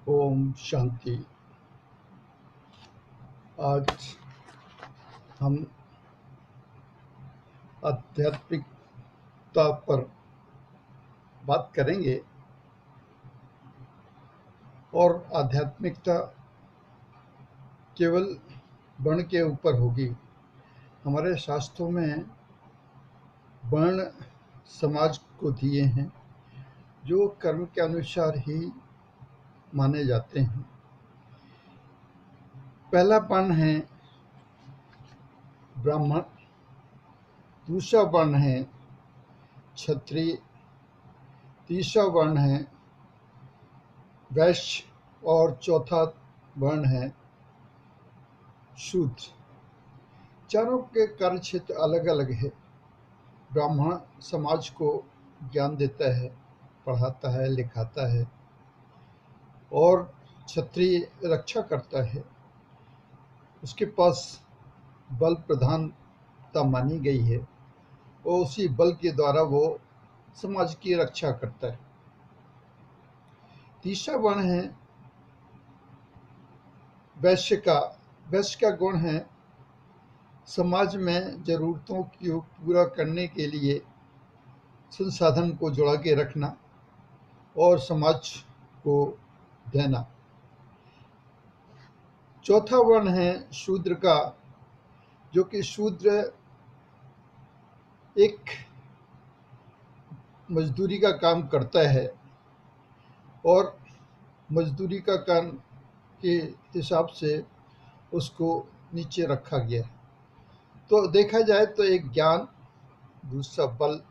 ओम शांति। आज हम आध्यात्मिकता पर बात करेंगे और आध्यात्मिकता केवल वर्ण के ऊपर होगी। हमारे शास्त्रों में वर्ण समाज को दिए हैं जो कर्म के अनुसार ही माने जाते हैं। पहला वर्ण है ब्राह्मण, दूसरा वर्ण है क्षत्रिय, तीसरा वर्ण है वैश्य और चौथा वर्ण है शूद्र। चारों के कार्य क्षेत्र अलग अलग है। ब्राह्मण समाज को ज्ञान देता है, पढ़ाता है, लिखाता है और क्षत्रिय रक्षा करता है। उसके पास बल प्रधानता मानी गई है और उसी बल के द्वारा वो समाज की रक्षा करता है। तीसरा वर्ण है वैश्य का। वैश्य का गुण है समाज में जरूरतों को पूरा करने के लिए संसाधन को जुड़ा के रखना और समाज को देना। चौथा वर्ण है शूद्र का, जो कि शूद्र एक मजदूरी का काम करता है और मजदूरी का काम के हिसाब से उसको नीचे रखा गया है। तो देखा जाए तो एक ज्ञान, दूसरा बल,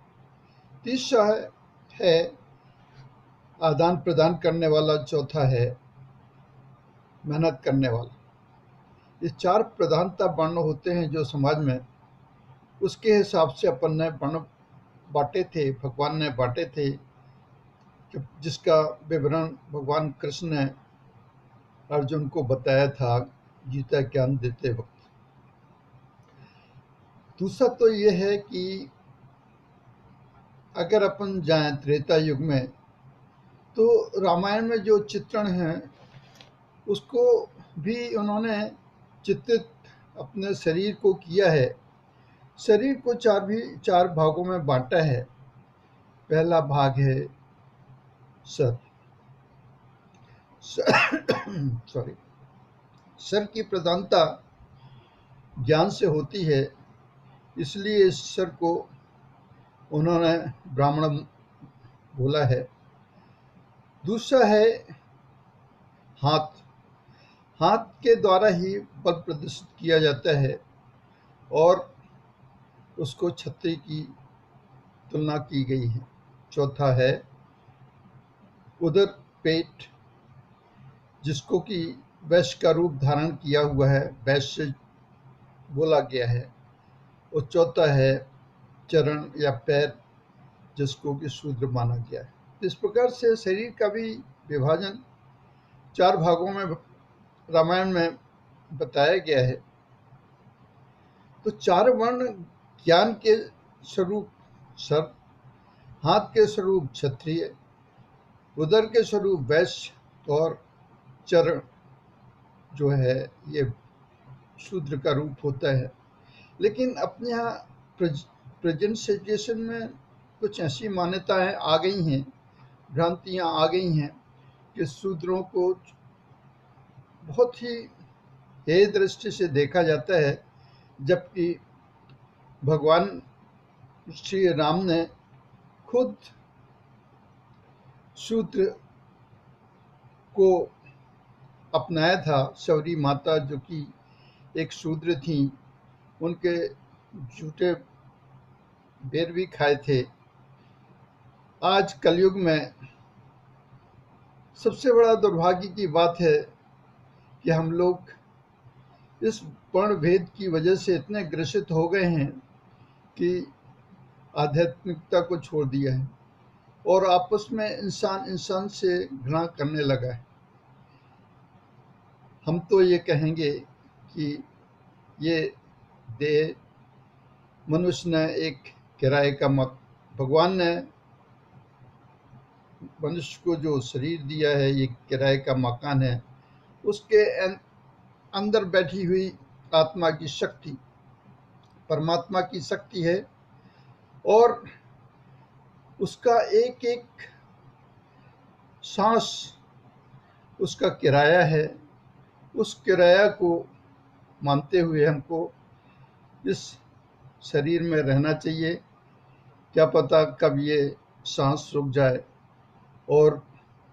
तीसरा है आदान प्रदान करने वाला, चौथा है मेहनत करने वाला। ये चार प्रधानता वर्ण होते हैं जो समाज में, उसके हिसाब से अपन ने वर्ण बांटे थे, भगवान ने बांटे थे, जिसका विवरण भगवान कृष्ण ने अर्जुन को बताया था गीता ज्ञान देते वक्त। दूसरा तो ये है कि अगर अपन जाएं त्रेता युग में, तो रामायण में जो चित्रण है उसको भी उन्होंने चित्रित अपने शरीर को किया है। शरीर को चार भागों में बांटा है। पहला भाग है सर। सॉरी। सर की प्रधानता ज्ञान से होती है, इसलिए इस सर को उन्होंने ब्राह्मण बोला है। दूसरा है हाथ। हाथ के द्वारा ही बल प्रदर्शित किया जाता है और उसको छत्री की तुलना की गई है। चौथा है उदर, पेट, जिसको कि वैश्य का रूप धारण किया हुआ है, वैश्य बोला गया है। और चौथा है चरण या पैर, जिसको कि शूद्र माना गया है। इस प्रकार से शरीर का भी विभाजन चार भागों में रामायण में बताया गया है। तो चार वर्ण ज्ञान के स्वरूप सर, हाथ के स्वरूप क्षत्रिय, उदर के स्वरूप वैश्य और चरण जो है ये शूद्र का रूप होता है। लेकिन अपने यहाँ प्रेजेंट सिचुएशन में कुछ ऐसी मान्यताएं आ गई हैं, भ्रांतियां आ गई हैं कि शूद्रों को बहुत ही हेय दृष्टि से देखा जाता है, जबकि भगवान श्री राम ने खुद शूद्र को अपनाया था। शौरी माता जो कि एक शूद्र थी, उनके झूठे बेर भी खाए थे। आज कलयुग में सबसे बड़ा दुर्भाग्य की बात है कि हम लोग इस वर्ण भेद की वजह से इतने ग्रसित हो गए हैं कि आध्यात्मिकता को छोड़ दिया है और आपस में इंसान इंसान से घृणा करने लगा है। हम तो ये कहेंगे कि ये देह मनुष्य ने एक किराए का मत, भगवान ने मनुष्य को जो शरीर दिया है, ये किराए का मकान है, उसके अंदर बैठी हुई आत्मा की शक्ति परमात्मा की शक्ति है और उसका एक एक सांस उसका किराया है। उस किराया को मानते हुए हमको इस शरीर में रहना चाहिए। क्या पता कब ये सांस रुक जाए और